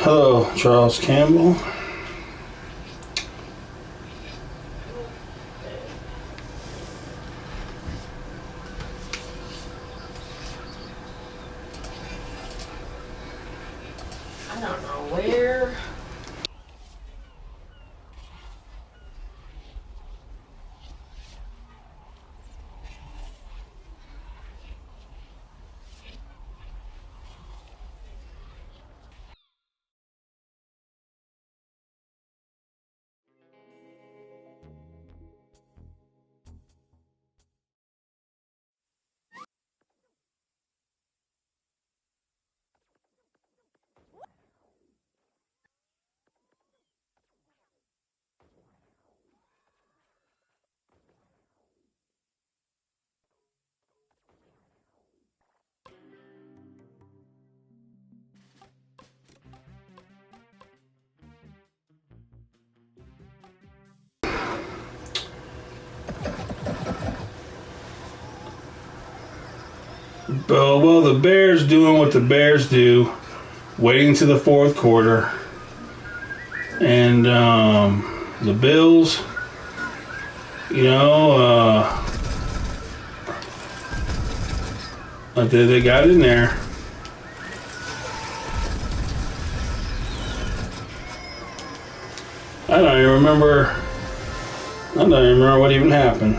Hello, Charles Campbell. I don't know where. Well, the Bears doing what the Bears do, waiting to the fourth quarter. And the Bills, they got in there. I don't even remember what even happened.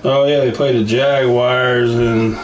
Oh yeah, they played the Jaguars and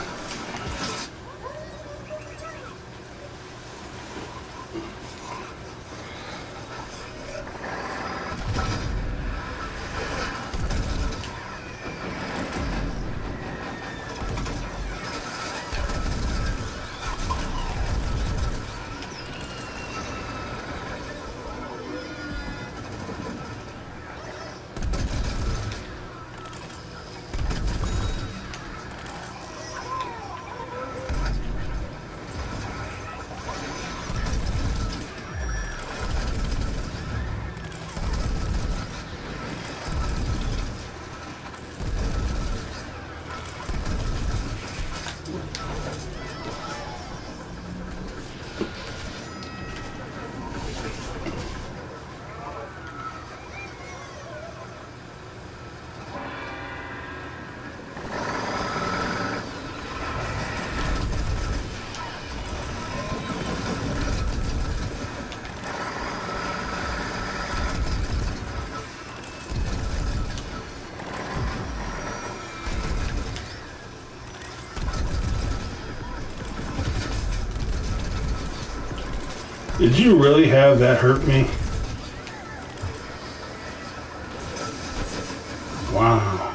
did you really have that hurt me? Wow.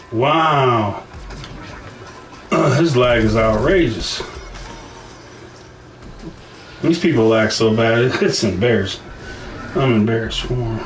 Wow. His lag is outrageous. These people lag so bad, it's embarrassing. I'm embarrassed for him.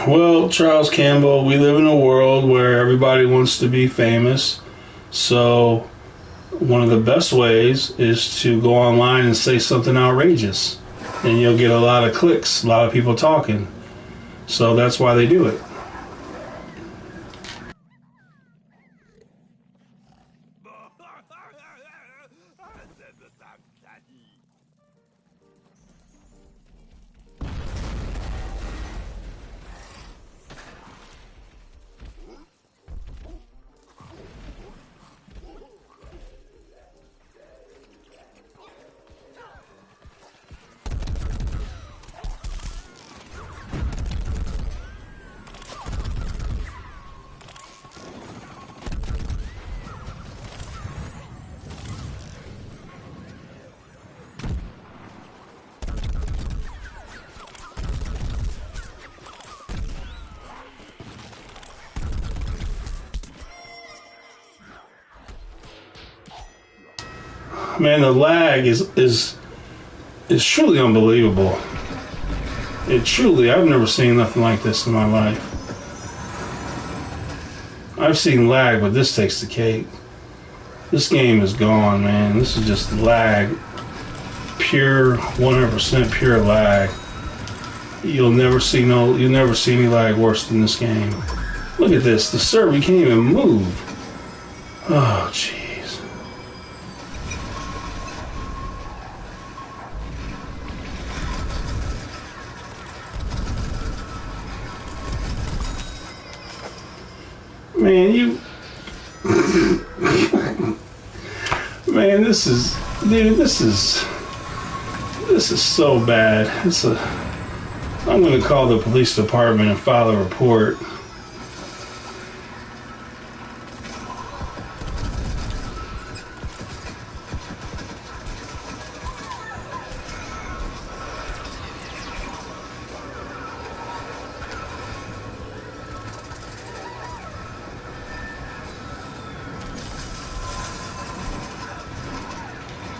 Well, Charles Campbell, we live in a world where everybody wants to be famous. So one of the best ways is to go online and say something outrageous. And you'll get a lot of clicks, a lot of people talking. So that's why they do it. Man, the lag is truly unbelievable. I've never seen nothing like this in my life. I've seen lag, but this takes the cake. This game is gone, man. This is just lag. Pure, 100% pure lag. You'll never see any lag worse than this game. Look at this. The server, you can't even move. Oh, jeez. Man, man, this is so bad. I'm going to call the police department and file a report.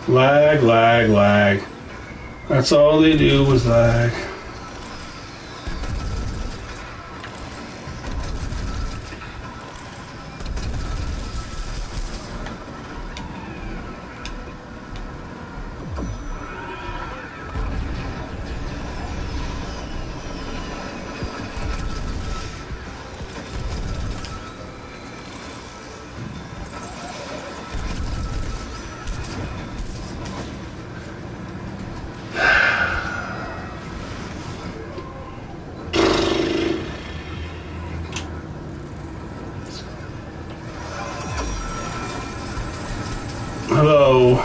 Lag, lag, lag. That's all they do is lag. Hello.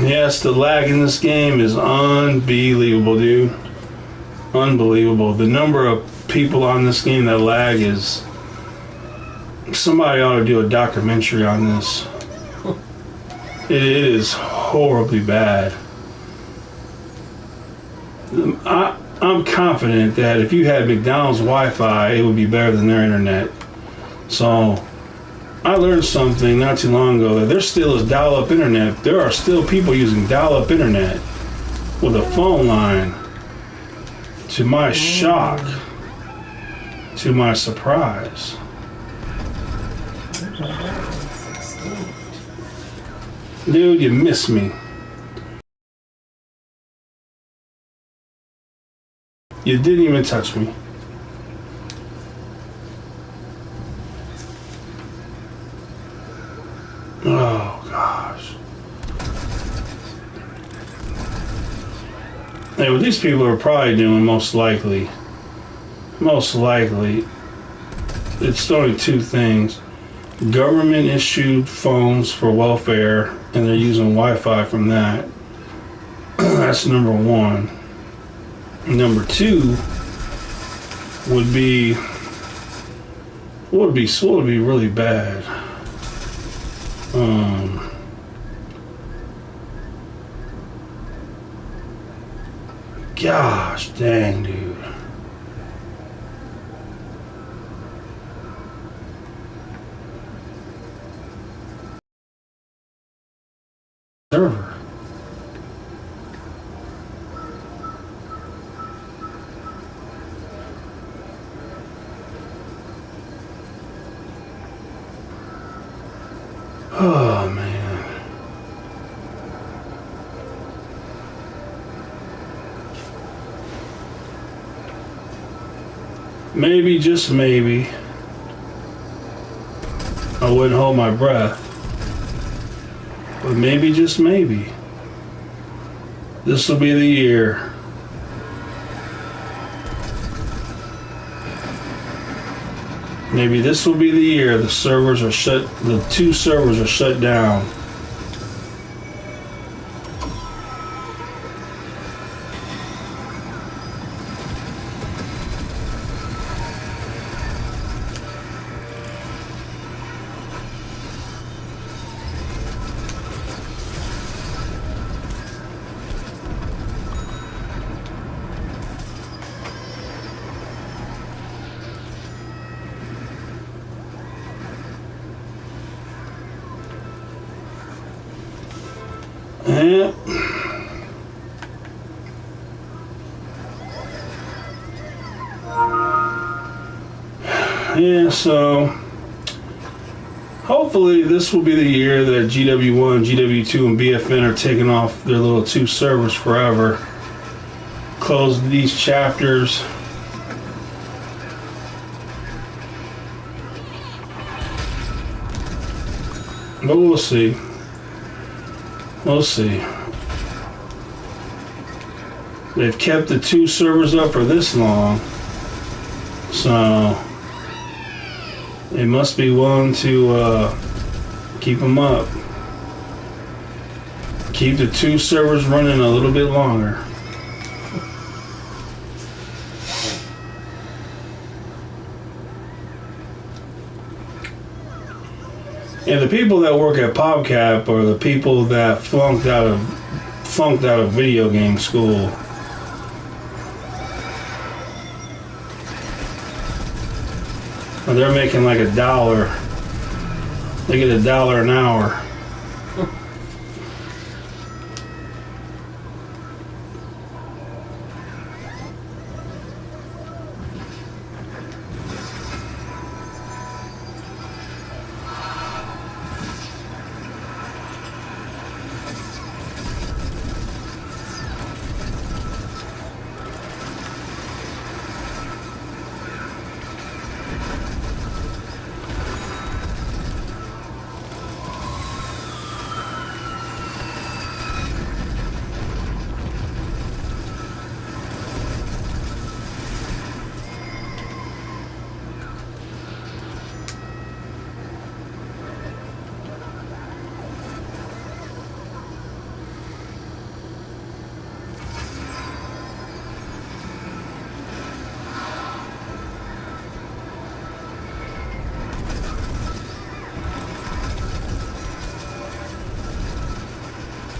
Yes, the lag in this game is unbelievable, dude. Unbelievable. The number of people on this game that lag is... Somebody ought to do a documentary on this. It is horribly bad. I'm confident that if you had McDonald's Wi-Fi, it would be better than their internet. So... I learned something not too long ago that there still is dial-up internet. There are still people using dial-up internet with a phone line. To my shock, to my surprise. Dude, you missed me. You didn't even touch me. Oh, gosh. Hey, what these people are probably doing, most likely, it's only two things. Government issued phones for welfare, and they're using Wi-Fi from that. That's number one. Number two would be, what would be really bad? Gosh dang, dude. Server. Oh, man. Maybe, just maybe, I wouldn't hold my breath. But maybe, just maybe, this will be the year. Maybe this will be the year the servers are shut, the two servers are shut down. Yeah. Yeah, so hopefully this will be the year that GW1, GW2, and BFN are taking off their little two servers forever. Close these chapters. But we'll see. We'll see. They've kept the two servers up for this long, so they must be willing to keep them up. Keep the two servers running a little bit longer. And the people that work at PopCap are the people that flunked out of video game school. And they're making like $1. They get $1 an hour.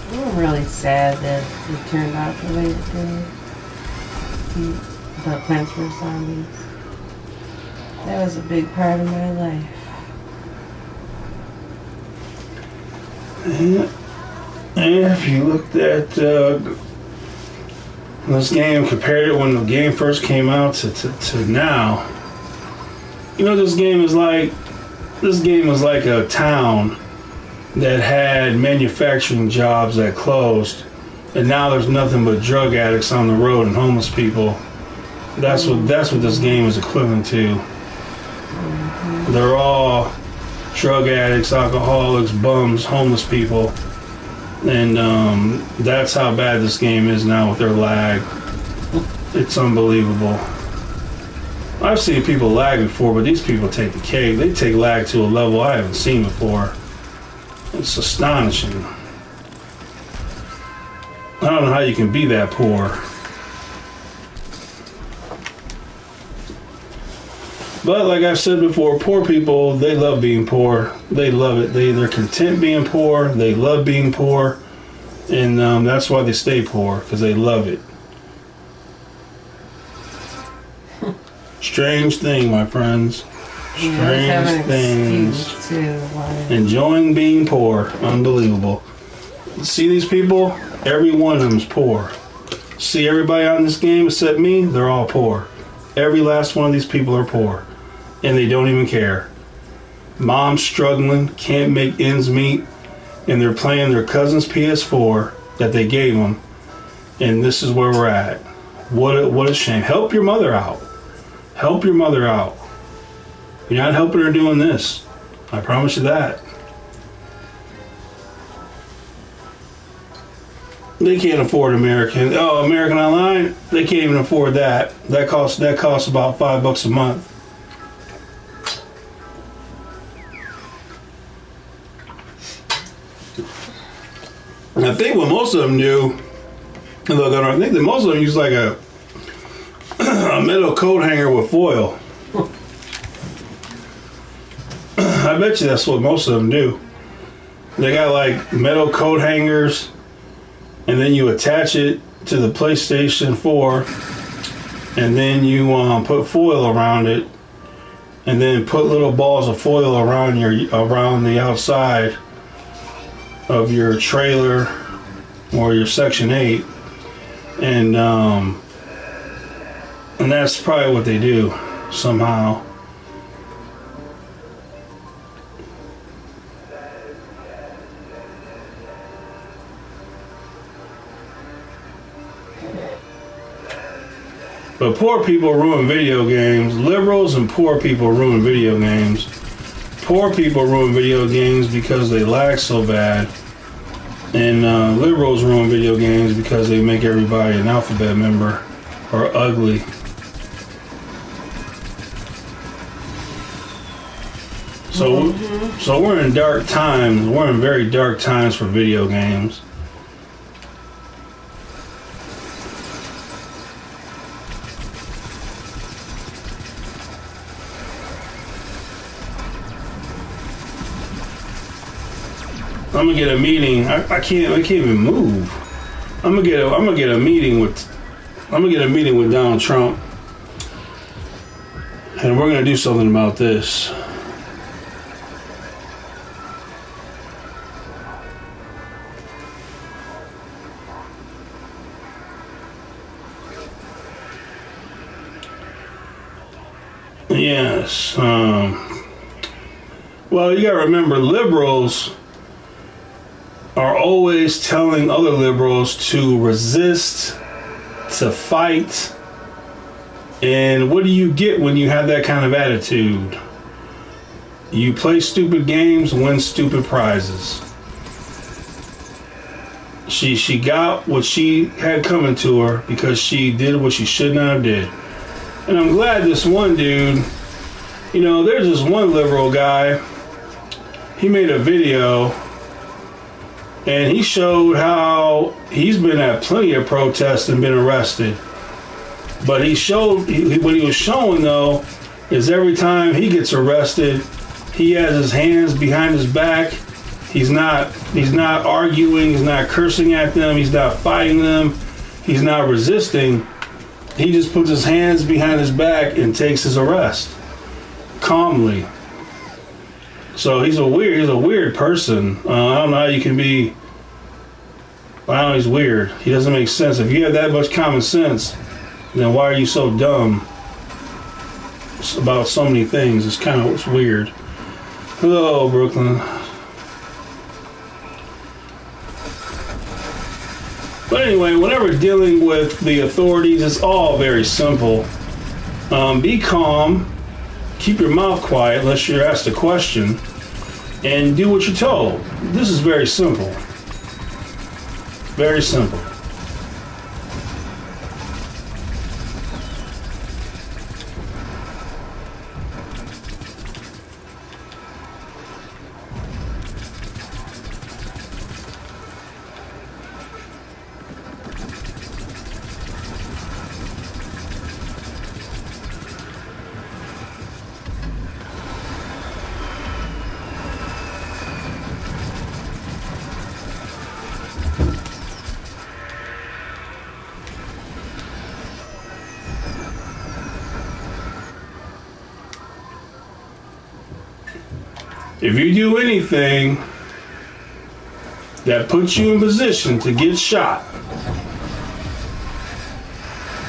I'm really sad that it turned out the way it did. The Plants vs. Zombies. That was a big part of my life. And if you looked at this game, compared it when the game first came out to now, you know, this game is like a town that had manufacturing jobs that closed, and now there's nothing but drug addicts on the road and homeless people. That's what this game is equivalent to. They're all drug addicts, alcoholics, bums, homeless people, and that's how bad this game is now with their lag. It's unbelievable. I've seen people lag before, but these people take the cake. They take lag to a level I haven't seen before. It's astonishing. I don't know how you can be that poor. But like I've said before, poor people, they love being poor. They love it. They're content being poor. They love being poor. And that's why they stay poor, because they love it. Strange thing, my friends. Strange things. Enjoying being poor. Unbelievable. See these people? Every one of them is poor. See everybody on this game except me? They're all poor. Every last one of these people are poor. And they don't even care. Mom's struggling, can't make ends meet, and they're playing their cousin's PS4 that they gave them. And this is where we're at. What a shame. Help your mother out. Help your mother out. You're not helping her doing this. I promise you that. They can't afford American Online. They can't even afford that. That costs about $5 a month. And I think what most of them do, I think that most of them use like a metal coat hanger with foil. I bet you that's what most of them do. They got like metal coat hangers, and then you attach it to the PlayStation 4, and then you put foil around it, and then put little balls of foil around the outside of your trailer or your Section 8, and that's probably what they do somehow. But poor people ruin video games. Liberals and poor people ruin video games. Poor people ruin video games because they lag so bad. And liberals ruin video games because they make everybody an alphabet member or ugly. So we're in dark times. We're in very dark times for video games. I'm gonna get a meeting. I can't even move. I'm gonna get a meeting with Donald Trump, and we're gonna do something about this. Yes. Well, you gotta remember, liberals are always telling other liberals to resist, to fight. And what do you get when you have that kind of attitude? You play stupid games, win stupid prizes. She got what she had coming to her because she did what she should not have did. And I'm glad this one dude, there's this one liberal guy, he made a video and he showed how he's been at plenty of protests and been arrested. But what he was showing though is every time he gets arrested, he has his hands behind his back. He's not arguing, he's not cursing at them, he's not fighting them, he's not resisting. He just puts his hands behind his back and takes his arrest calmly. So he's a weird person. I don't know how you can be. I don't know, he's weird. He doesn't make sense. If you have that much common sense, then why are you so dumb about so many things? It's weird. Hello, Brooklyn. But anyway, whenever dealing with the authorities, it's all very simple. Be calm, keep your mouth quiet unless you're asked a question, and do what you're told. This is very simple. Very simple. If you do anything that puts you in position to get shot,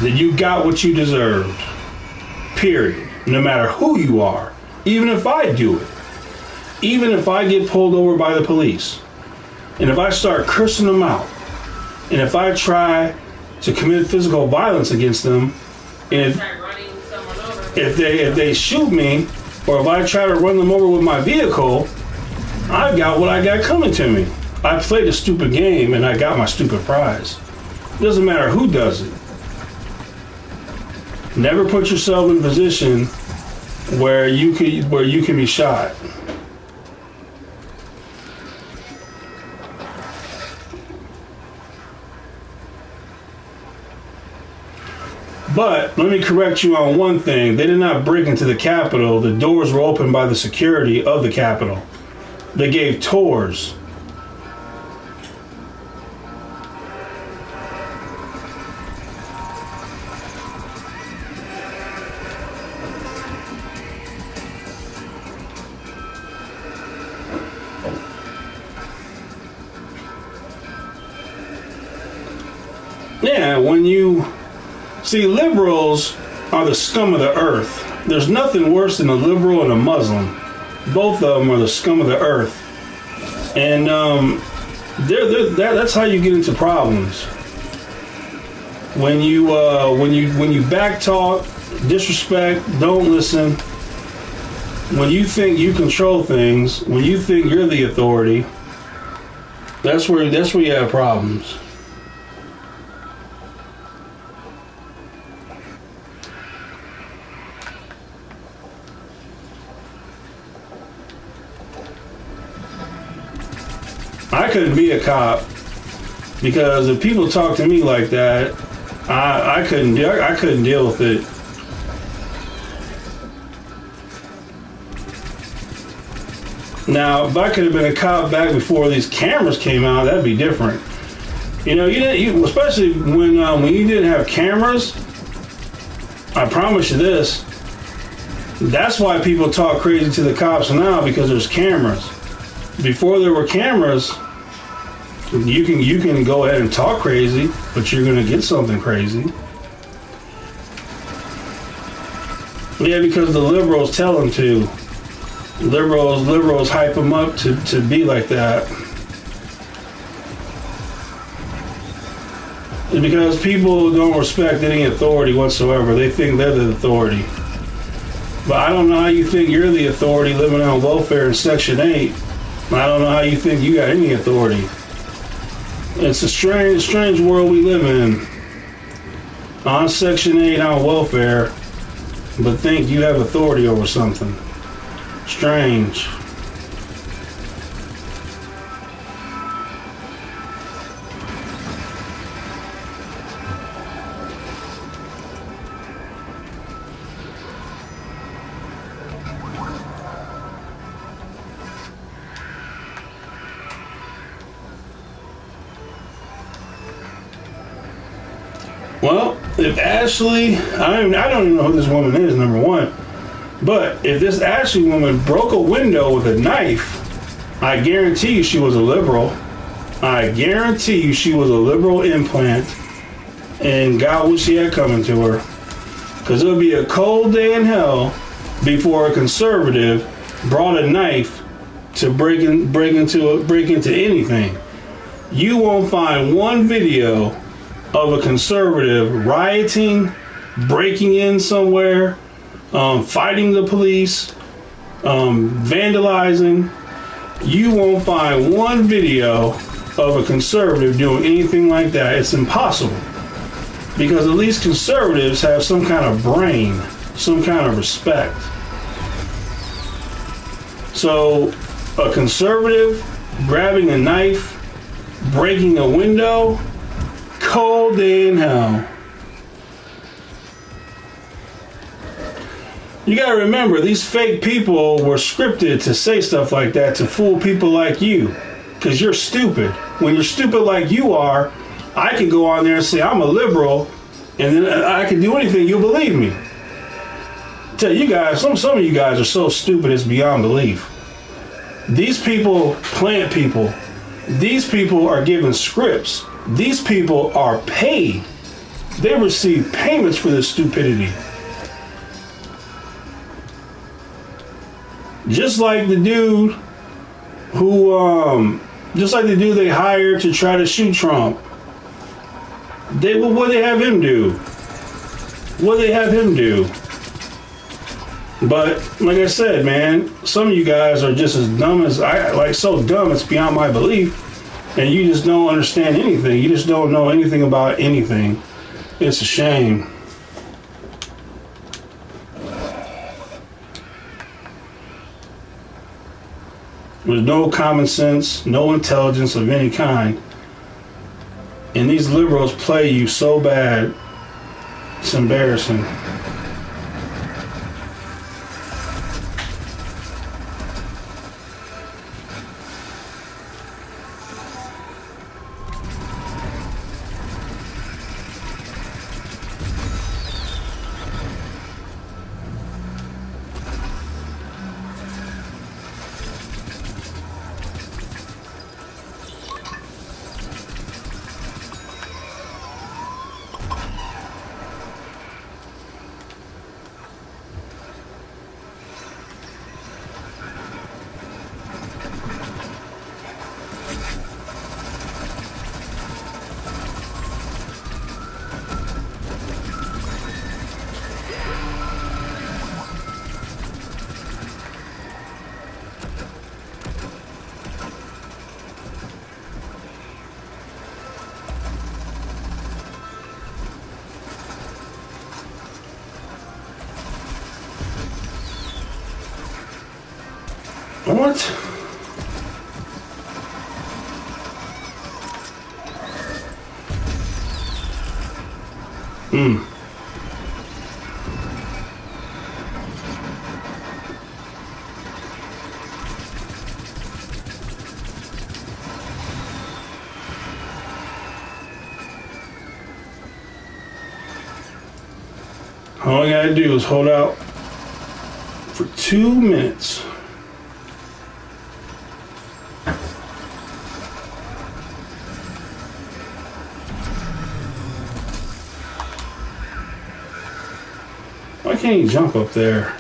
then you got what you deserved. Period. No matter who you are. Even if I do it. Even if I get pulled over by the police. And if I start cursing them out. And if I try to commit physical violence against them. And if they shoot me, or if I try to run them over with my vehicle, I've got what I got coming to me. I played a stupid game and I got my stupid prize. It doesn't matter who does it. Never put yourself in a position where you can be shot. But let me correct you on one thing. They did not break into the Capitol. The doors were opened by the security of the Capitol. They gave tours. Yeah, when you see, liberals are the scum of the earth. There's nothing worse than a liberal and a Muslim. Both of them are the scum of the earth. And that's how you get into problems. When you backtalk, disrespect, don't listen. When you think you control things, when you think you're the authority, that's where you have problems. I couldn't be a cop because if people talk to me like that, I couldn't deal with it. Now, if I could have been a cop back before these cameras came out, that'd be different. You know, especially when you didn't have cameras. I promise you this. That's why people talk crazy to the cops now, because there's cameras. Before there were cameras, you can go ahead and talk crazy, but you're gonna get something crazy. Yeah, because the liberals tell them to. Liberals hype them up to be like that. It's because people don't respect any authority whatsoever. They think they're the authority. But I don't know how you think you're the authority living on welfare in Section 8. I don't know how you think you got any authority. It's a strange world we live in. On Section 8 on welfare, but think you have authority over something. Strange. Well, if Ashley, I don't even know who this woman is, number one. But if this Ashley woman broke a window with a knife, I guarantee you she was a liberal. I guarantee you she was a liberal implant and got what she had coming to her. Because it would be a cold day in hell before a conservative brought a knife to break into anything. You won't find one video of a conservative rioting, breaking in somewhere, fighting the police, vandalizing. You won't find one video of a conservative doing anything like that. It's impossible. Because at least conservatives have some kind of brain, some kind of respect. So, a conservative grabbing a knife, breaking a window, cold day in hell. You gotta remember, these fake people were scripted to say stuff like that to fool people like you. Because you're stupid. When you're stupid like you are, I can go on there and say I'm a liberal, and then I can do anything, you'll believe me. Tell you guys, some of you guys are so stupid it's beyond belief. These people plant people. These people are given scripts. These people are paid. They receive payments for this stupidity. Just like the dude who, just like the dude they hired to try to shoot Trump. What they have him do? What they have him do? But like I said, man, some of you guys are just as dumb as so dumb it's beyond my belief, and you just don't understand anything. You just don't know anything about anything. It's a shame. There's no common sense, no intelligence of any kind. And these liberals play you so bad, it's embarrassing. What? All I gotta do is hold out for 2 minutes. Why can't you jump up there?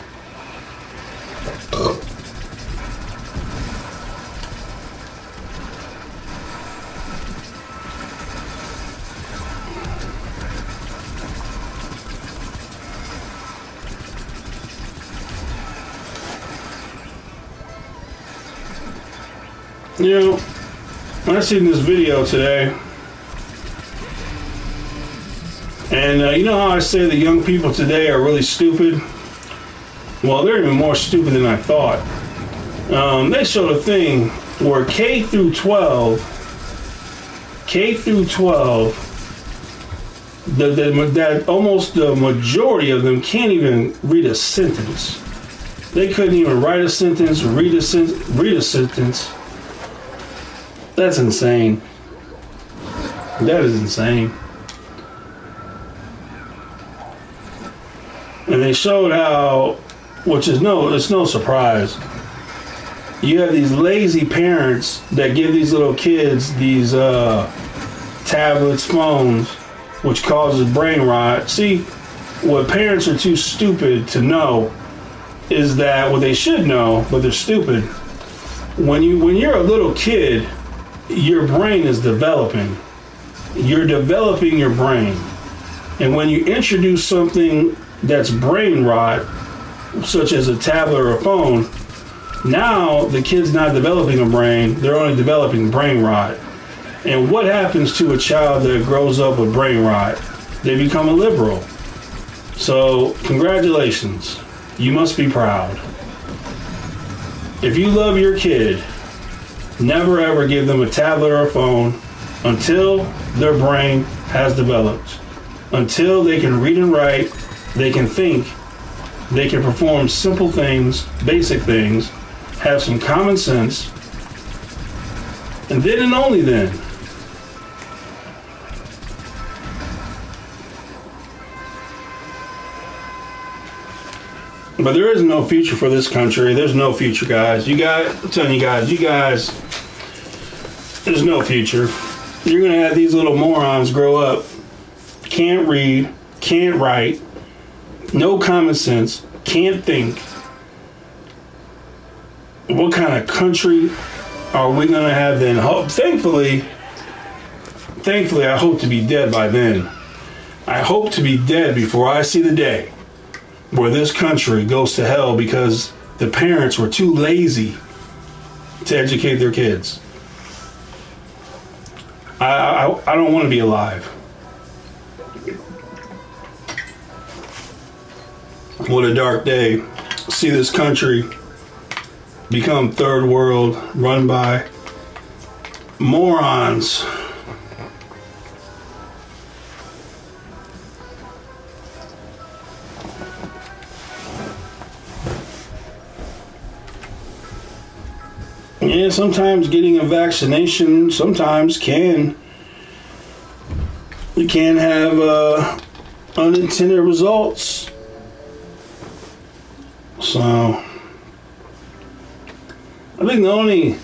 You know, I seen this video today, and you know how I say the young people today are really stupid? Well, they're even more stupid than I thought. They showed a thing where K through 12, that almost the majority of them can't even read a sentence. They couldn't even write a sentence, read a sentence. That's insane. That is insane. And they showed how which is it's no surprise. You have these lazy parents that give these little kids these tablets, phones, which causes brain rot. See, what parents are too stupid to know is that what they should know, but they're stupid. When you're a little kid, your brain is developing. You're developing your brain. And when you introduce something that's brain rot, such as a tablet or a phone, now the kid's not developing a brain, they're only developing brain rot. And what happens to a child that grows up with brain rot? They become a liberal. So, congratulations. You must be proud. If you love your kid, never ever give them a tablet or a phone until their brain has developed. Until they can read and write, they can think, they can perform simple things, basic things, have some common sense, and then and only then. But there is no future for this country. There's no future, guys. I'm telling you guys, there's no future. You're going to have these little morons grow up, can't read, can't write, no common sense, can't think. What kind of country are we going to have then? Thankfully, I hope to be dead by then. I hope to be dead before I see the day where this country goes to hell because the parents were too lazy to educate their kids. I don't want to be alive. What a dark day. See this country become third world, run by morons. Yeah, sometimes getting a vaccination can have unintended results. So I think the only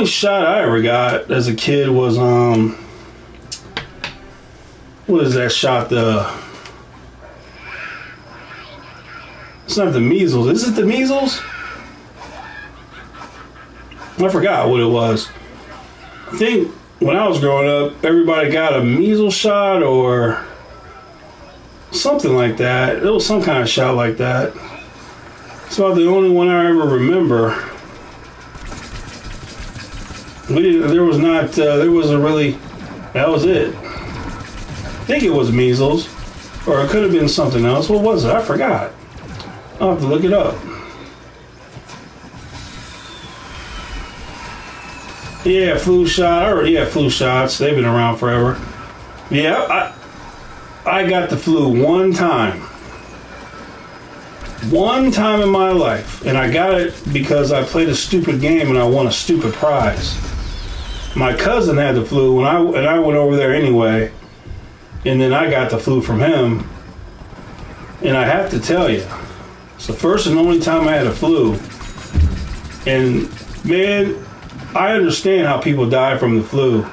shot I ever got as a kid was what is that shot? It's not the measles. Is it the measles? I forgot what it was. I think when I was growing up, everybody got a measles shot or something like that. It was some kind of shot like that. It's about the only one I ever remember. That was it. I think it was measles, or it could have been something else. What was it? I forgot. I'll have to look it up. Yeah, flu shot. I already had flu shots. They've been around forever. Yeah, I got the flu one time. One time in my life. And I got it because I played a stupid game and I won a stupid prize. My cousin had the flu and I went over there anyway. And then I got the flu from him. And I have to tell you, it's the first and only time I had a flu. And man, I understand how people die from the flu.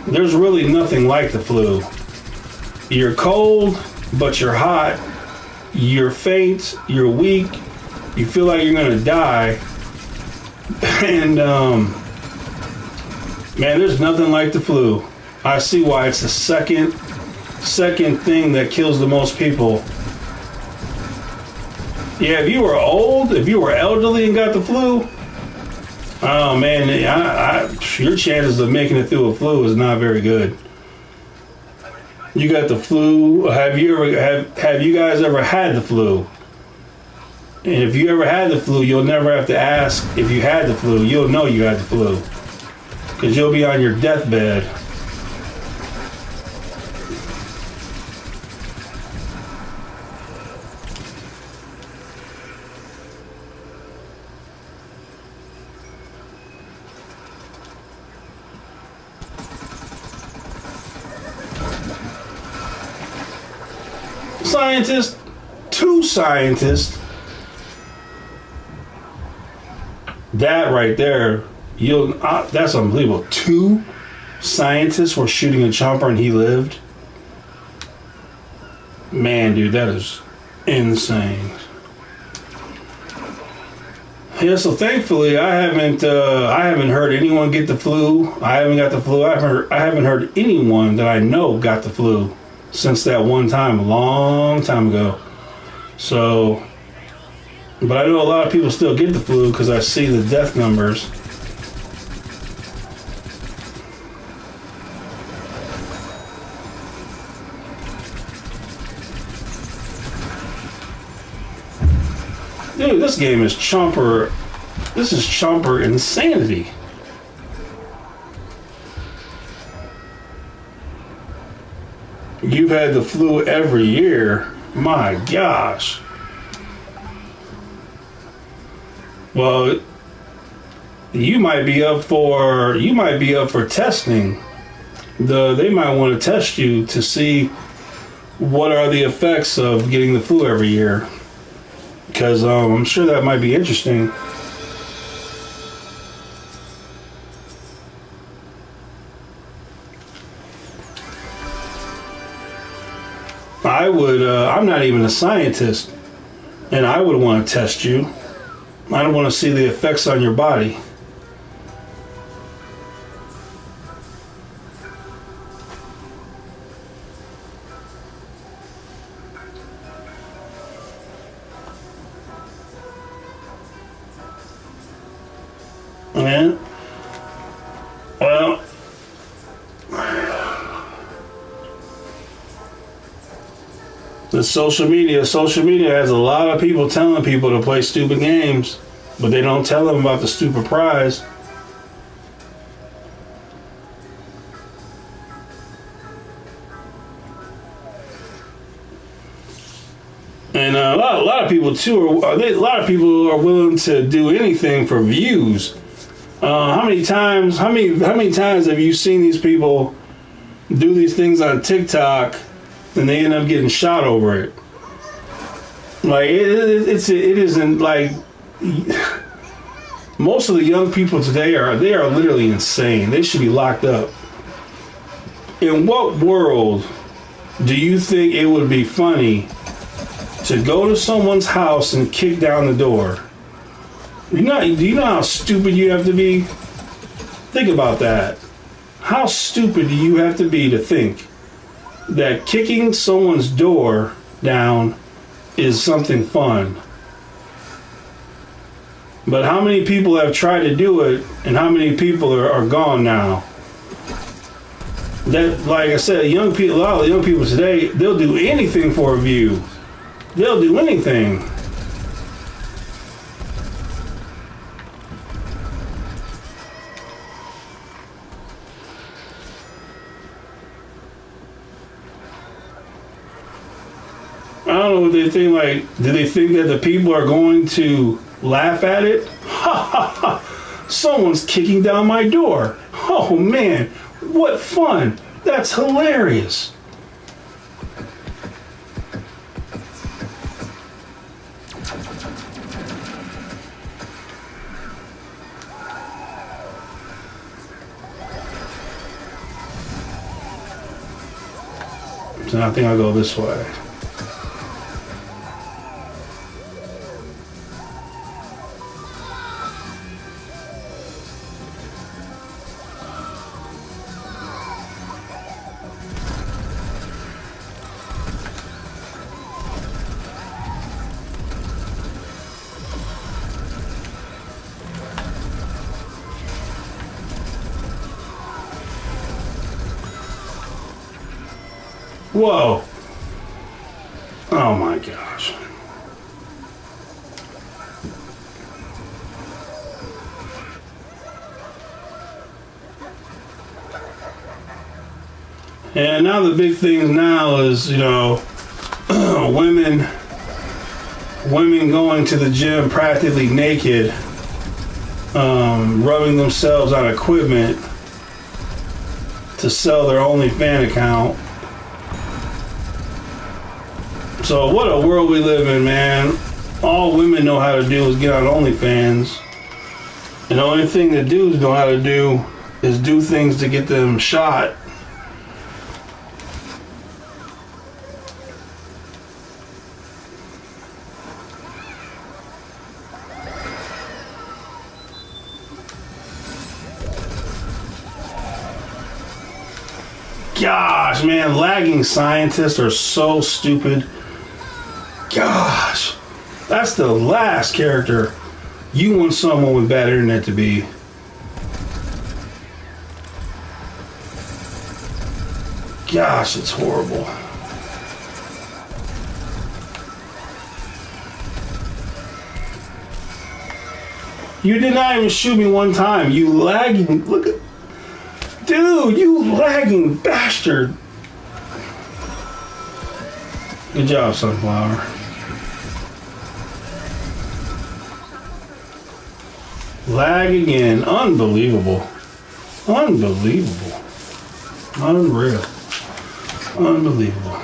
There's really nothing like the flu. You're cold, but you're hot. You're faint. You're weak. You feel like you're going to die. And, man, there's nothing like the flu. I see why it's the second thing that kills the most people. Yeah, if you were old, if you were elderly and got the flu, oh man, your chances of making it through a flu is not very good. You got the flu. Have you guys ever had the flu? And if you ever had the flu, you'll never have to ask if you had the flu. You'll know you had the flu because you'll be on your deathbed. Two scientists That right there, that's unbelievable. 2 scientists were shooting a chomper and he lived. Man, dude, that is insane. Yeah, so thankfully I haven't heard anyone get the flu. I haven't got the flu. I haven't heard anyone that I know got the flu since that one time, a long time ago. So, but I know a lot of people still get the flu because I see the death numbers. Dude, this game is chomper. This is chomper insanity. You've had the flu every year. My gosh. Well, you might be up for testing. They might want to test you to see what are the effects of getting the flu every year. Because I'm sure that might be interesting. I'm not even a scientist, and I would want to test you. I don't want to see the effects on your body. Yeah. Well, the social media has a lot of people telling people to play stupid games, but they don't tell them about the stupid prize. And a lot of people too a lot of people are willing to do anything for views. How many times have you seen these people do these things on TikTok and they end up getting shot over it? Like it isn't like most of the young people today are literally insane. They should be locked up. In what world do you think it would be funny to go to someone's house and kick down the door? Do you know how stupid you have to be? Think about that. How stupid do you have to be to think that kicking someone's door down is something fun? But how many people have tried to do it, and how many people are gone now? That, like I said, a lot of the young people today, they'll do anything for a view. They'll do anything. I don't know what they think. Like, do they think that the people are going to laugh at it? Ha ha ha! Someone's kicking down my door. Oh man, what fun! That's hilarious. So I think I'll go this way. Whoa. Oh my gosh. And now the big thing now is, women going to the gym practically naked, rubbing themselves on equipment to sell their OnlyFans account. So what a world we live in, man. All women know how to do is get on OnlyFans And the only thing that dudes know how to do is do things to get them shot. Gosh, man, lagging scientists are so stupid. Gosh, that's the last character you want someone with bad internet to be. Gosh, it's horrible. You did not even shoot me one time. You lagging. Look at. Dude, you lagging bastard. Good job, Sunflower. Lag again. Unbelievable. Unbelievable. Unreal. Unbelievable.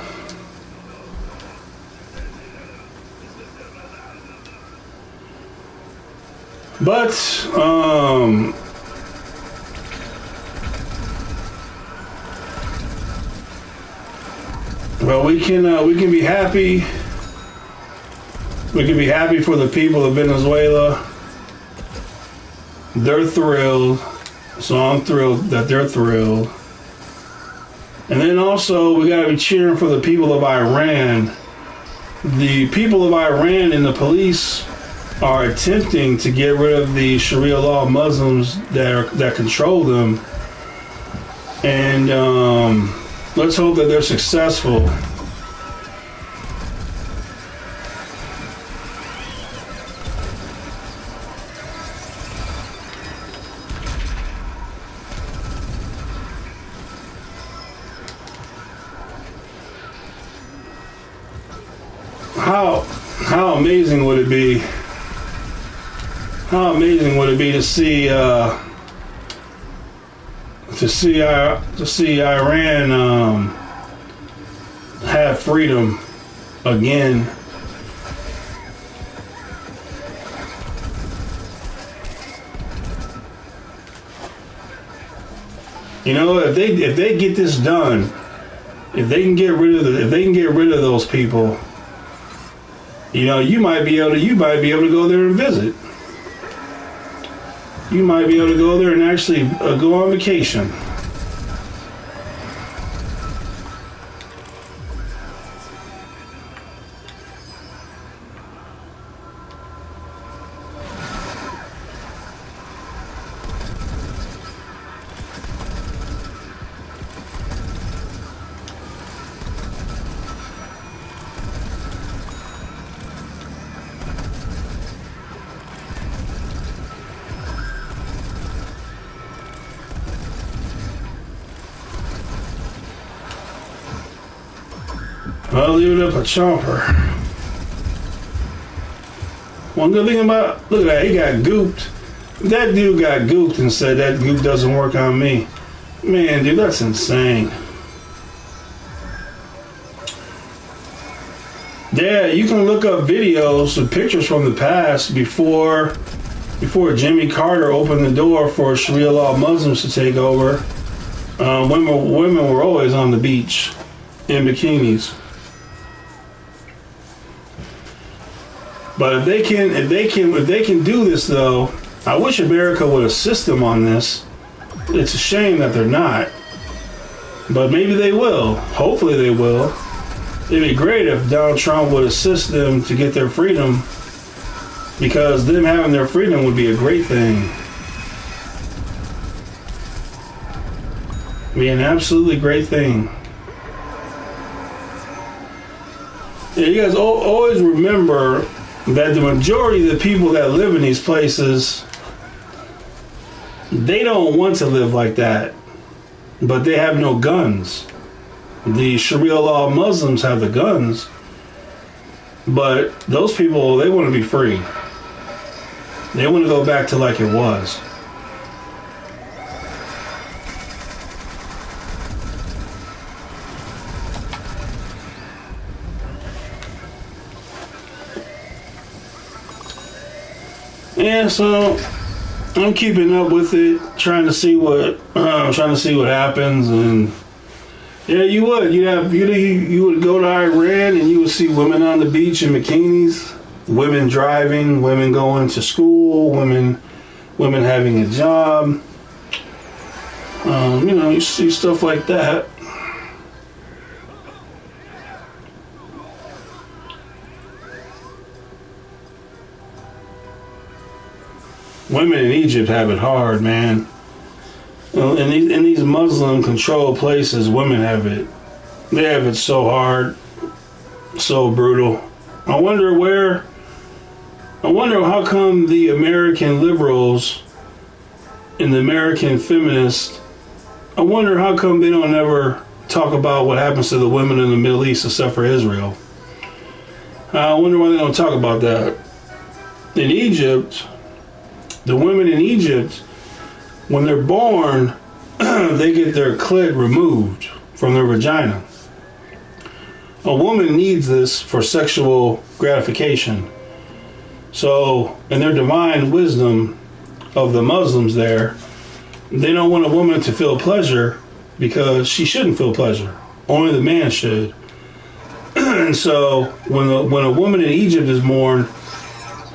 But, well, we can be happy. We can be happy for the people of Venezuela. They're thrilled, so I'm thrilled that they're thrilled. And then also, we gotta be cheering for the people of Iran. The people of Iran and the police are attempting to get rid of the Sharia law Muslims that control them. And let's hope that they're successful. How amazing would it be? How amazing would it be to see Iran have freedom again? You know, if they get this done, if they can get rid of those people, you know, you might be able to go there and visit. You might be able to go there and actually go on vacation. I'll leave it up a chomper. One good thing about, look at that, he got gooped. That dude got gooped and said that goop doesn't work on me. Man, dude, that's insane. Yeah, you can look up videos and pictures from the past before Jimmy Carter opened the door for Sharia law Muslims to take over. Women were always on the beach in bikinis. But if they can do this though, I wish America would assist them on this. It's a shame that they're not. But maybe they will. Hopefully they will. It'd be great if Donald Trump would assist them to get their freedom, because them having their freedom would be a great thing. Be an absolutely great thing. Yeah, you guys always remember that the majority of the people that live in these places, they don't want to live like that, but they have no guns. The Sharia law Muslims have the guns, but those people, they want to be free. They want to go back to like it was. Yeah, so I'm keeping up with it, trying to see what happens, and yeah, you would. You would go to Iran, and you would see women on the beach in bikinis, women driving, women going to school, women having a job. You see stuff like that. Women in Egypt have it hard, man. In these Muslim-controlled places, women have it. They have it so hard, so brutal. I wonder how come the American liberals and the American feminists, I wonder how come they don't ever talk about what happens to the women in the Middle East except for Israel. I wonder why they don't talk about that. In Egypt, the women in Egypt, when they're born, they get their clit removed from their vagina. A woman needs this for sexual gratification. So, in their divine wisdom of the Muslims there, they don't want a woman to feel pleasure because she shouldn't feel pleasure. Only the man should. And so, when a woman in Egypt is born,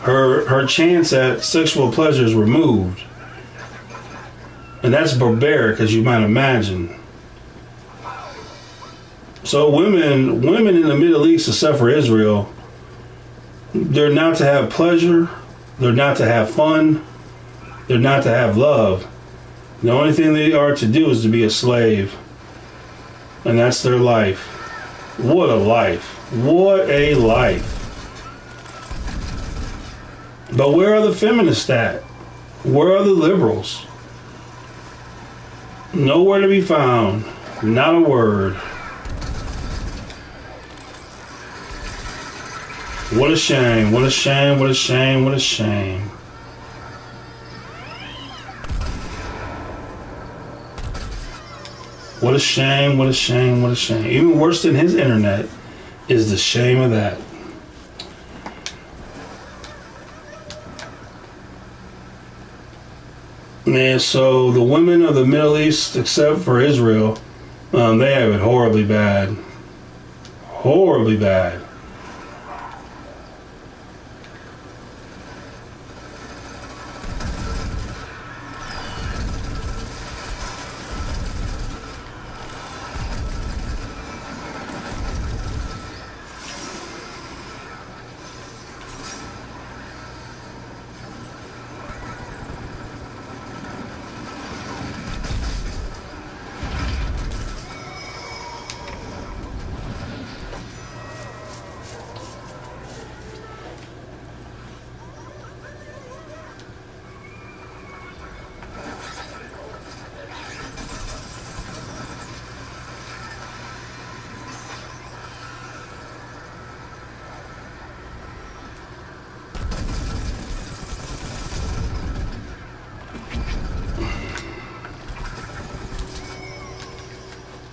her chance at sexual pleasure is removed. And that's barbaric, as you might imagine. So women in the Middle East, except for Israel, they're not to have pleasure, they're not to have fun, they're not to have love. The only thing they are to do is to be a slave. And that's their life. What a life. What a life. But where are the feminists at? Where are the liberals? Nowhere to be found. Not a word. What a shame. What a shame. What a shame. What a shame. What a shame. What a shame. What a shame. Even worse than his internet is the shame of that. Man, so the women of the Middle East, except for Israel, they have it horribly bad. Horribly bad.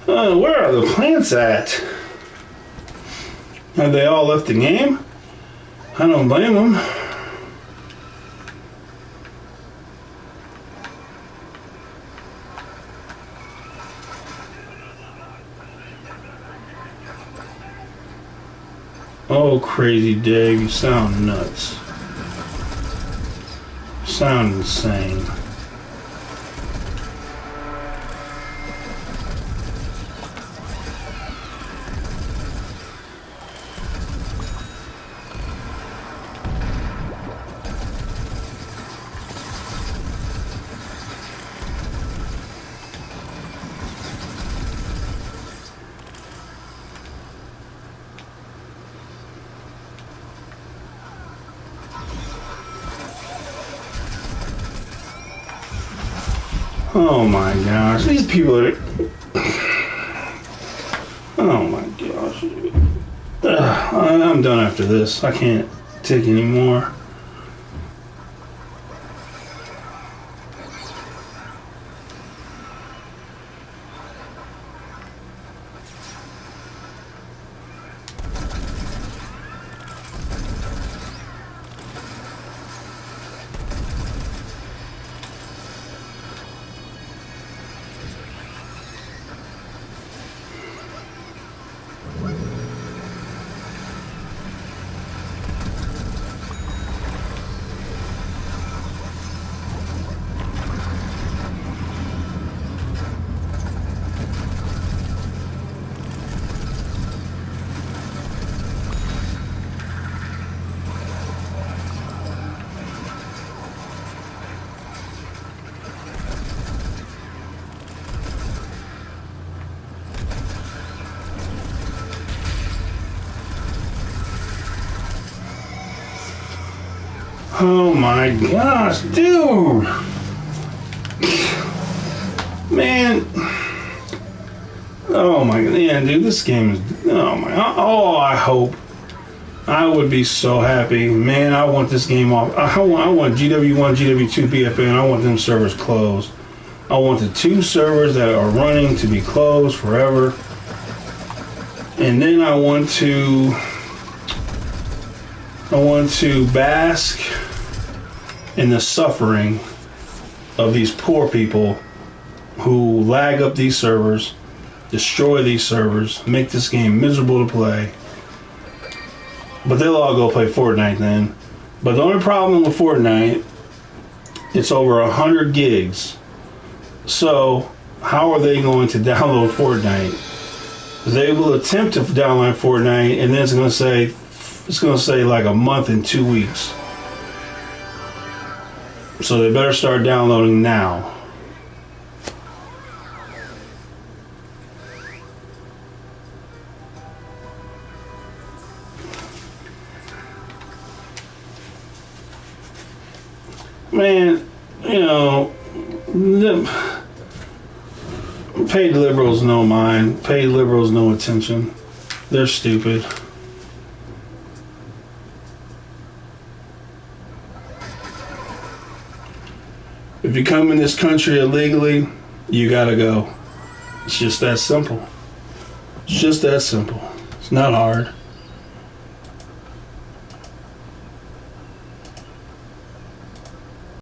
Where are the plants at? Have they all left the game? I don't blame them. Oh, crazy Dave, you sound nuts. You sound insane. Oh my gosh, these people are... Oh my gosh. I'm done after this. I can't take any more. Oh my gosh, dude! Man. Oh my god, yeah, dude, this game is. Oh my. Oh, I hope. I would be so happy, man. I want this game off. I want GW1, GW2, BFN. I want them servers closed. I want the 2 servers that are running to be closed forever. And then I want to bask in the suffering of these poor people who lag up these servers, destroy these servers, make this game miserable to play. But they'll all go play Fortnite then. But the only problem with Fortnite, it's over 100 gigs. So how are they going to download Fortnite? They will attempt to download Fortnite, and then it's going to say like a month and 2 weeks. So they better start downloading now. Man, you know, paid liberals no mind. Paid liberals no attention. They're stupid. If you come in this country illegally, you gotta go. It's just that simple. It's just that simple. It's not hard.